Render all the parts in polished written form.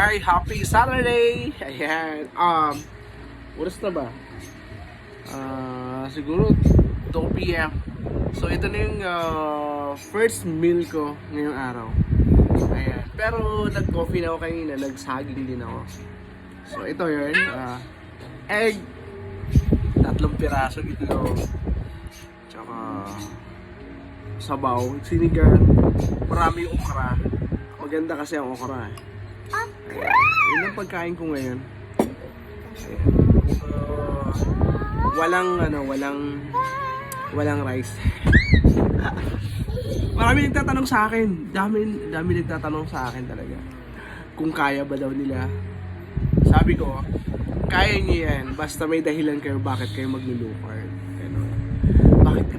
Very happy Saturday! Ayan. Oras na ba? Siguro 2 p.m. So ito na yung first meal ko ngayong araw. Ayan. Pero nag-coffee na ako kanina, nag-saging din ako. So ito yun, egg, 3 pirasong itlog, tsaka sabaw, sinigang, marami yung okra. Maganda kasi ang okra. Ayan. Yun ang pagkain ko ngayon. Ayan. Walang rice. Marami nagtatanong sa akin. Dami nagtatanong sa akin talaga. Kung kaya ba daw nila. Sabi ko, kaya niyo yan. Basta may dahilan kayo bakit kayo mag-low carb.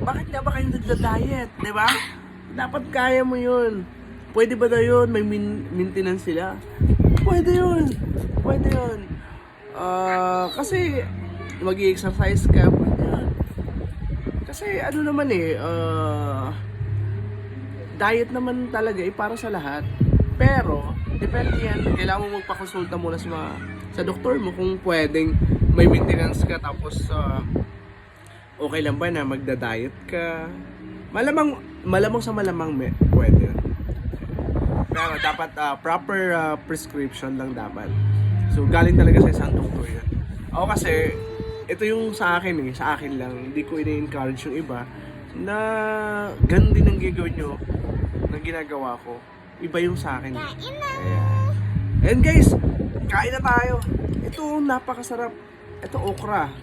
Bakit nga ba kayo nagda-diet? Diba? Dapat kaya mo yun. Pwede ba daw yun? May maintenance sila. Pwede yun. Kasi mag-i-exercise ka. Pwede yun. Kasi ano naman diet naman talaga para sa lahat. Pero, depende yan. Kailangan mo magpakonsulta muna sa doktor mo kung pwedeng may maintenance ka tapos okay lang ba na magda-diet ka. Malamang sa malamang pwede. Pero dapat proper prescription lang dapat. So galing talaga sa isang doktor yan. Ako kasi, ito yung sa akin sa akin lang. Hindi ko ina-encourage yung iba na ganun din ang gagawin nyo na ginagawa ko. Iba yung sa akin. Ayan. And guys, kain na tayo. Ito, napakasarap. Ito, okra.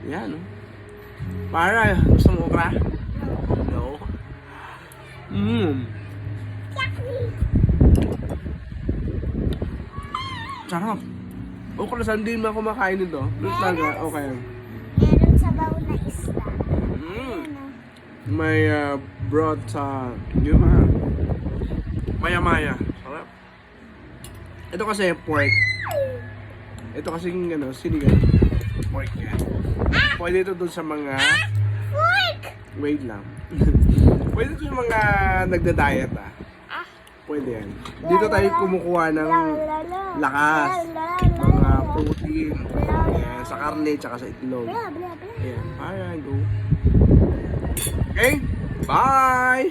Yan. Para, gusto mo okra? No. Sarap. Okra, saan din ba kumakain nito? Talaga, okay. Meron sabaw na isda. May broth sa yun maya-maya. Sarap. Ito kasi pork. Ito kasi sinigang. Pork yan. Pwede ito dun sa mga wait lang. Pwede ito sa mga nagda-diet Pwede yan. Dito tayo kumukuha ng lakas, mga protein, ayan, sa karne, tsaka sa itlog. Ayan, ayan, go. Okay, bye!